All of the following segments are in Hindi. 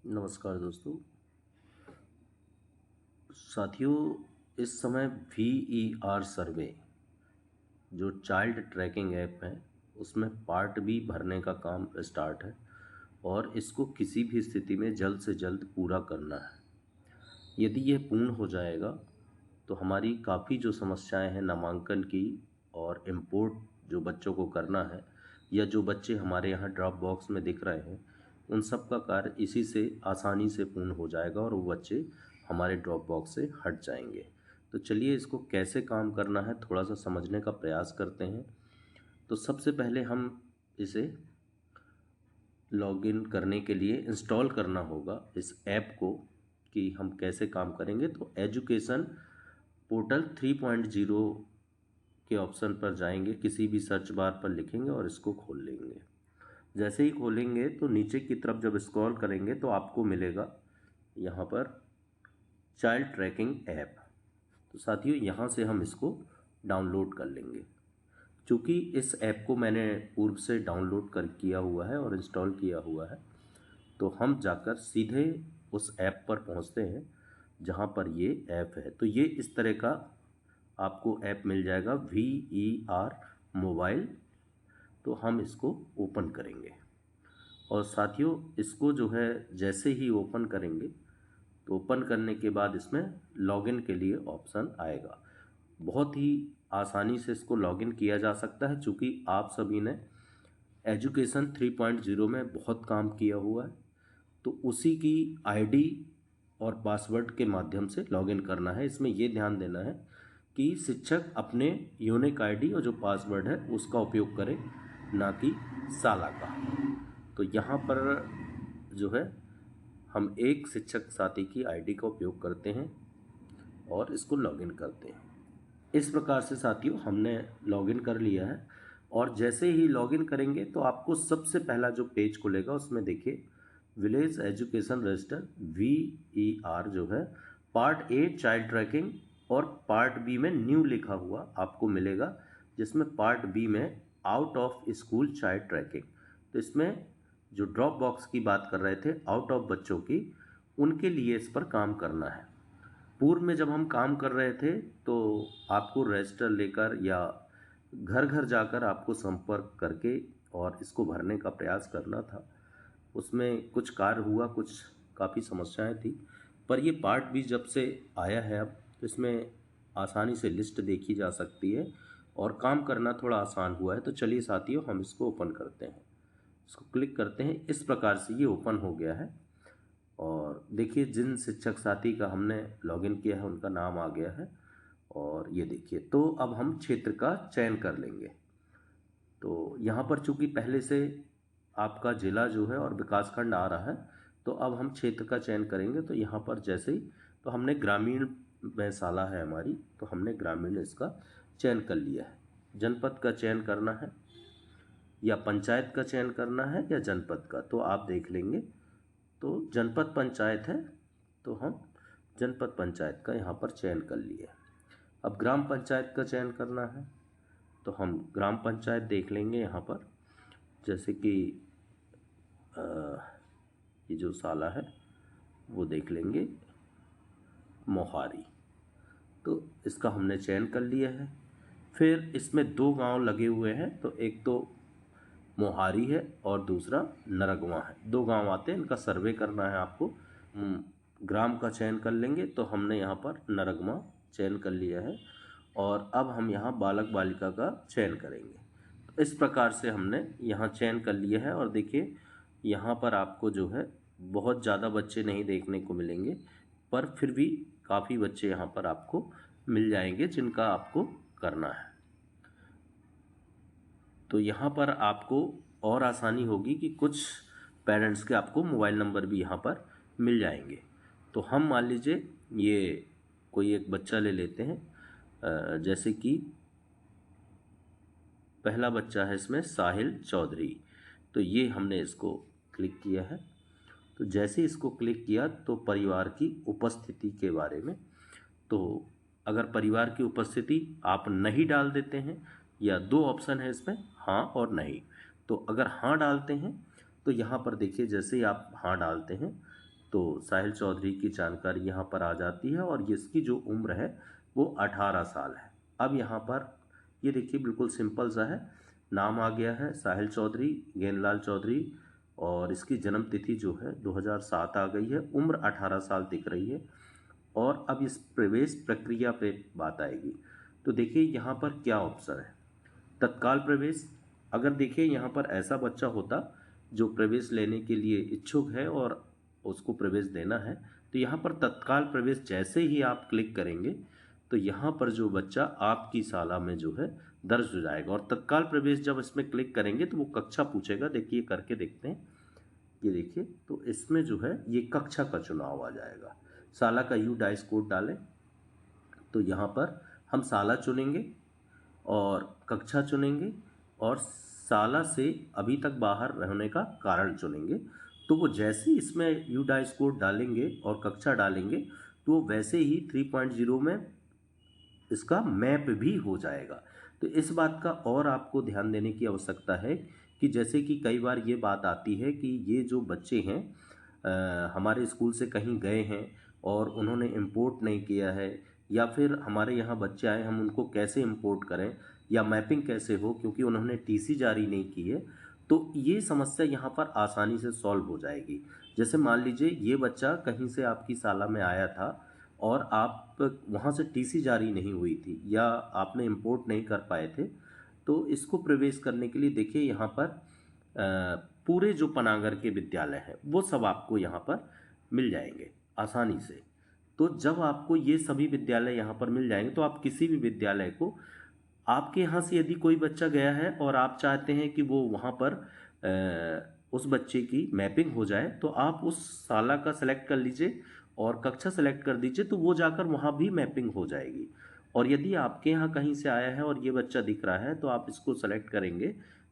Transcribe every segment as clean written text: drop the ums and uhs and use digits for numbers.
नमस्कार दोस्तों। साथियों, इस समय VER सर्वे जो चाइल्ड ट्रैकिंग ऐप है उसमें पार्ट बी भरने का काम स्टार्ट है और इसको किसी भी स्थिति में जल्द से जल्द पूरा करना है। यदि यह पूर्ण हो जाएगा तो हमारी काफ़ी जो समस्याएं हैं नामांकन की और इम्पोर्ट जो बच्चों को करना है या जो बच्चे हमारे यहाँ ड्रॉप बॉक्स में दिख रहे हैं उन सब का कार्य इसी से आसानी से पूर्ण हो जाएगा और वो बच्चे हमारे ड्रॉप बॉक्स से हट जाएंगे। तो चलिए इसको कैसे काम करना है थोड़ा सा समझने का प्रयास करते हैं। तो सबसे पहले हम इसे लॉगिन करने के लिए इंस्टॉल करना होगा इस ऐप को कि हम कैसे काम करेंगे। तो एजुकेशन पोर्टल 3.0 के ऑप्शन पर जाएंगे, किसी भी सर्च बार पर लिखेंगे और इसको खोल लेंगे। जैसे ही खोलेंगे तो नीचे की तरफ जब स्क्रॉल करेंगे तो आपको मिलेगा यहाँ पर चाइल्ड ट्रैकिंग ऐप। तो साथियों यहाँ से हम इसको डाउनलोड कर लेंगे। चूँकि इस ऐप को मैंने पूर्व से डाउनलोड कर किया हुआ है और इंस्टॉल किया हुआ है तो हम जाकर सीधे उस ऐप पर पहुंचते हैं जहां पर ये ऐप है। तो ये इस तरह का आपको ऐप मिल जाएगा VER मोबाइल। तो हम इसको ओपन करेंगे और साथियों इसको जो है जैसे ही ओपन करेंगे तो ओपन करने के बाद इसमें लॉगिन के लिए ऑप्शन आएगा। बहुत ही आसानी से इसको लॉगिन किया जा सकता है चूँकि आप सभी ने एजुकेशन 3.0 में बहुत काम किया हुआ है तो उसी की आईडी और पासवर्ड के माध्यम से लॉगिन करना है। इसमें ये ध्यान देना है कि शिक्षक अपने यूनिक आईडी और जो पासवर्ड है उसका उपयोग करे, ना कि साला का। तो यहाँ पर जो है हम एक शिक्षक साथी की आईडी का उपयोग करते हैं और इसको लॉगिन करते हैं। इस प्रकार से साथियों हमने लॉगिन कर लिया है और जैसे ही लॉगिन करेंगे तो आपको सबसे पहला जो पेज खुलेगा उसमें देखिए विलेज एजुकेशन रजिस्टर VER जो है पार्ट ए चाइल्ड ट्रैकिंग और पार्ट बी में न्यू लिखा हुआ आपको मिलेगा, जिसमें पार्ट बी में out of school child trekking. तो इसमें जो ड्रॉप बॉक्स की बात कर रहे थे आउट ऑफ बच्चों की, उनके लिए इस पर काम करना है। पूर्व में जब हम काम कर रहे थे तो आपको रजिस्टर लेकर या घर घर जाकर आपको संपर्क करके और इसको भरने का प्रयास करना था। उसमें कुछ कार्य हुआ, कुछ काफ़ी समस्याएं थी, पर ये पार्ट भी जब से आया है अब तो इसमें आसानी से लिस्ट देखी जा सकती है और काम करना थोड़ा आसान हुआ है। तो चलिए साथियों हम इसको ओपन करते हैं, इसको क्लिक करते हैं। इस प्रकार से ये ओपन हो गया है और देखिए जिन शिक्षक साथी का हमने लॉगिन किया है उनका नाम आ गया है और ये देखिए। तो अब हम क्षेत्र का चयन कर लेंगे। तो यहाँ पर चूंकि पहले से आपका जिला जो है और विकासखंड आ रहा है तो अब हम क्षेत्र का चयन करेंगे। तो यहाँ पर जैसे ही तो हमने ग्रामीण में साला है हमारी, तो हमने ग्रामीण इसका चयन कर लिया है। जनपद का चयन करना है या पंचायत का चयन करना है या जनपद का, तो आप देख लेंगे। तो जनपद पंचायत है तो हम जनपद पंचायत का यहाँ पर चयन कर लिए। अब ग्राम पंचायत का चयन करना है तो हम ग्राम पंचायत देख लेंगे यहाँ पर। जैसे कि ये जो साला है वो देख लेंगे मोहारी, तो इसका हमने चयन कर लिया है। फिर इसमें दो गांव लगे हुए हैं, तो एक तो मोहारी है और दूसरा नरगवा है। दो गांव आते हैं, इनका सर्वे करना है आपको। ग्राम का चयन कर लेंगे तो हमने यहाँ पर नरगवा चयन कर लिया है और अब हम यहाँ बालक बालिका का चयन करेंगे। तो इस प्रकार से हमने यहाँ चयन कर लिया है और देखिए यहाँ पर आपको जो है बहुत ज़्यादा बच्चे नहीं देखने को मिलेंगे, पर फिर भी काफ़ी बच्चे यहाँ पर आपको मिल जाएंगे जिनका आपको करना है। तो यहाँ पर आपको और आसानी होगी कि कुछ पेरेंट्स के आपको मोबाइल नंबर भी यहाँ पर मिल जाएंगे। तो हम मान लीजिए ये कोई एक बच्चा ले लेते हैं, जैसे कि पहला बच्चा है इसमें साहिल चौधरी। तो ये हमने इसको क्लिक किया है। तो जैसे इसको क्लिक किया तो परिवार की उपस्थिति के बारे में, तो अगर परिवार की उपस्थिति आप नहीं डाल देते हैं या दो ऑप्शन है इसमें हाँ और नहीं। तो अगर हाँ डालते हैं तो यहाँ पर देखिए जैसे ही आप हाँ डालते हैं तो साहिल चौधरी की जानकारी यहाँ पर आ जाती है और इसकी जो उम्र है वो 18 साल है। अब यहाँ पर ये देखिए बिल्कुल सिंपल सा है, नाम आ गया है साहिल चौधरी, गेंदलाल चौधरी, और इसकी जन्म तिथि जो है 2007 आ गई है, उम्र 18 साल दिख रही है। और अब इस प्रवेश प्रक्रिया पे बात आएगी। तो देखिए यहाँ पर क्या ऑप्शन है, तत्काल प्रवेश। अगर देखिए यहाँ पर ऐसा बच्चा होता जो प्रवेश लेने के लिए इच्छुक है और उसको प्रवेश देना है, तो यहाँ पर तत्काल प्रवेश जैसे ही आप क्लिक करेंगे तो यहाँ पर जो बच्चा आपकी शाला में जो है दर्ज हो जाएगा। और तत्काल प्रवेश जब इसमें क्लिक करेंगे तो वो कक्षा पूछेगा, देखिए करके देखते हैं। ये देखिए तो इसमें जो है ये कक्षा का चुनाव आ जाएगा। शाला का डाइस कोड डालें तो यहाँ पर हम शाला चुनेंगे और कक्षा चुनेंगे और शाला से अभी तक बाहर रहने का कारण चुनेंगे। तो वो जैसे ही इसमें डाइस कोड डालेंगे और कक्षा डालेंगे तो वो वैसे ही 3.0 में इसका मैप भी हो जाएगा। तो इस बात का और आपको ध्यान देने की आवश्यकता है कि जैसे कि कई बार ये बात आती है कि ये जो बच्चे हैं हमारे स्कूल से कहीं गए हैं और उन्होंने इंपोर्ट नहीं किया है, या फिर हमारे यहाँ बच्चे आए हम उनको कैसे इंपोर्ट करें या मैपिंग कैसे हो, क्योंकि उन्होंने टीसी जारी नहीं की है। तो ये समस्या यहाँ पर आसानी से सॉल्व हो जाएगी। जैसे मान लीजिए ये बच्चा कहीं से आपकी शाला में आया था और आप वहाँ से टीसी जारी नहीं हुई थी या आपने इंपोर्ट नहीं कर पाए थे, तो इसको प्रवेश करने के लिए देखिए यहाँ पर पूरे जो पनागर के विद्यालय हैं वो सब आपको यहाँ पर मिल जाएंगे आसानी से। तो जब आपको ये सभी विद्यालय यहाँ पर मिल जाएंगे तो आप किसी भी विद्यालय को, आपके यहाँ से यदि कोई बच्चा गया है और आप चाहते हैं कि वो वहाँ पर उस बच्चे की मैपिंग हो जाए, तो आप उस शाला का सेलेक्ट कर लीजिए और कक्षा सेलेक्ट कर दीजिए, तो वो जाकर वहाँ भी मैपिंग हो जाएगी। और यदि आपके यहाँ कहीं से आया है और ये बच्चा दिख रहा है तो आप इसको सेलेक्ट करेंगे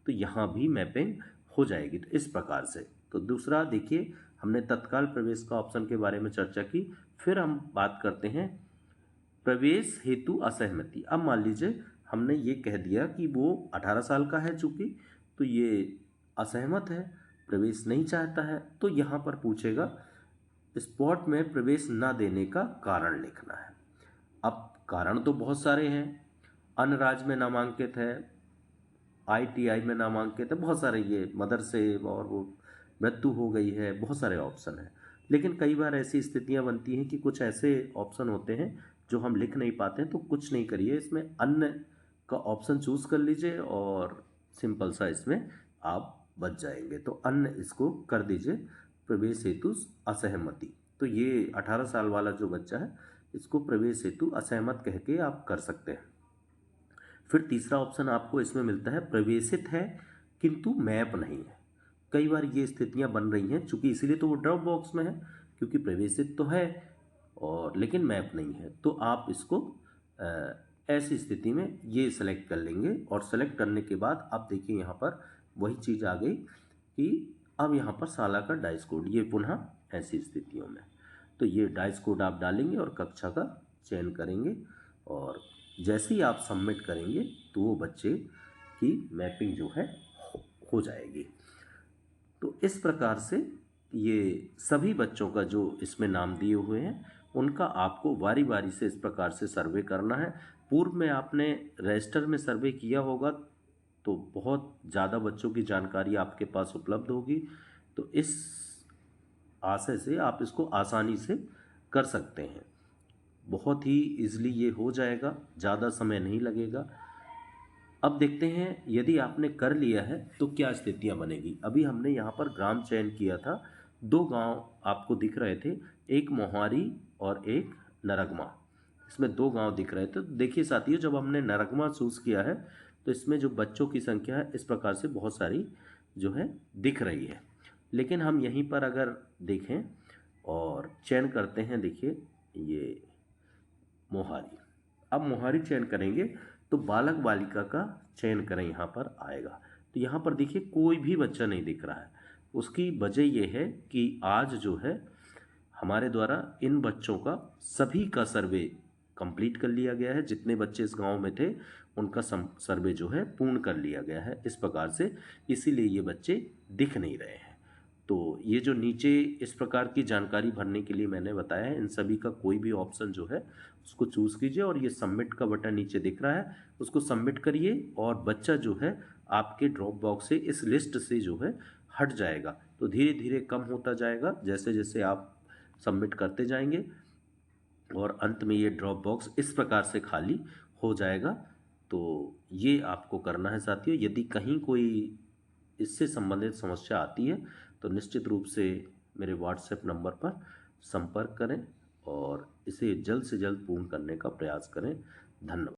तो यहाँ भी मैपिंग हो जाएगी। तो इस प्रकार से। तो दूसरा देखिए हमने तत्काल प्रवेश का ऑप्शन के बारे में चर्चा की। फिर हम बात करते हैं प्रवेश हेतु असहमति। अब मान लीजिए हमने ये कह दिया कि वो 18 साल का है चूँकि, तो ये असहमत है, प्रवेश नहीं चाहता है, तो यहाँ पर पूछेगा स्पॉट में प्रवेश न देने का कारण लिखना है। अब कारण तो बहुत सारे हैं, अन्य राज्य में नामांकित है, आईटीआई में नामांकित है, बहुत सारे ये मदरसे, और वो मृत्यु हो गई है, बहुत सारे ऑप्शन हैं। लेकिन कई बार ऐसी स्थितियां बनती हैं कि कुछ ऐसे ऑप्शन होते हैं जो हम लिख नहीं पाते हैं, तो कुछ नहीं करिए, इसमें अन्य का ऑप्शन चूज कर लीजिए और सिंपल सा इसमें आप बच जाएंगे। तो अन्य इसको कर दीजिए, प्रवेश हेतु असहमति। तो ये 18 साल वाला जो बच्चा है इसको प्रवेश हेतु असहमत कह के आप कर सकते हैं। फिर तीसरा ऑप्शन आपको इसमें मिलता है प्रवेशित है किंतु मैप नहीं है। कई बार ये स्थितियां बन रही हैं, चूंकि इसीलिए तो वो ड्रॉप बॉक्स में है, क्योंकि प्रवेशित तो है और लेकिन मैप नहीं है। तो आप इसको ऐसी स्थिति में ये सेलेक्ट कर लेंगे और सेलेक्ट करने के बाद आप देखिए यहाँ पर वही चीज़ आ गई कि अब यहाँ पर शाला का डाइस कोड, ये पुनः ऐसी स्थितियों में तो ये डाइस कोड आप डालेंगे और कक्षा का चयन करेंगे और जैसे ही आप सबमिट करेंगे तो वो बच्चे की मैपिंग जो है हो जाएगी। तो इस प्रकार से ये सभी बच्चों का जो इसमें नाम दिए हुए हैं उनका आपको बारी बारी से इस प्रकार से सर्वे करना है। पूर्व में आपने रजिस्टर में सर्वे किया होगा तो बहुत ज़्यादा बच्चों की जानकारी आपके पास उपलब्ध होगी। तो इस आशय से आप इसको आसानी से कर सकते हैं, बहुत ही ईजिली ये हो जाएगा, ज़्यादा समय नहीं लगेगा। अब देखते हैं यदि आपने कर लिया है तो क्या स्थितियां बनेगी। अभी हमने यहाँ पर ग्राम चयन किया था, 2 गांव आपको दिख रहे थे, एक मोहारी और एक नरगमा, इसमें 2 गांव दिख रहे थे। तो देखिए साथियों, जब हमने नरगमा चूज़ किया है तो इसमें जो बच्चों की संख्या है इस प्रकार से बहुत सारी जो है दिख रही है। लेकिन हम यहीं पर अगर देखें और चयन करते हैं, देखिए ये मोहारी, अब मोहारी चयन करेंगे तो बालक बालिका का चयन करें, यहाँ पर आएगा। तो यहाँ पर देखिए कोई भी बच्चा नहीं दिख रहा है। उसकी वजह ये है कि आज जो है हमारे द्वारा इन बच्चों का सभी का सर्वे कंप्लीट कर लिया गया है। जितने बच्चे इस गांव में थे उनका सर्वे जो है पूर्ण कर लिया गया है इस प्रकार से, इसीलिए ये बच्चे दिख नहीं रहे हैं। तो ये जो नीचे इस प्रकार की जानकारी भरने के लिए मैंने बताया है, इन सभी का कोई भी ऑप्शन जो है उसको चूज़ कीजिए और ये सबमिट का बटन नीचे दिख रहा है, उसको सबमिट करिए और बच्चा जो है आपके ड्रॉप बॉक्स से इस लिस्ट से जो है हट जाएगा। तो धीरे-धीरे कम होता जाएगा जैसे-जैसे आप सबमिट करते जाएँगे और अंत में ये ड्रॉप बॉक्स इस प्रकार से खाली हो जाएगा। तो ये आपको करना है साथियों। यदि कहीं कोई इससे संबंधित समस्या आती है तो निश्चित रूप से मेरे व्हाट्सएप नंबर पर संपर्क करें और इसे जल्द से जल्द पूर्ण करने का प्रयास करें। धन्यवाद।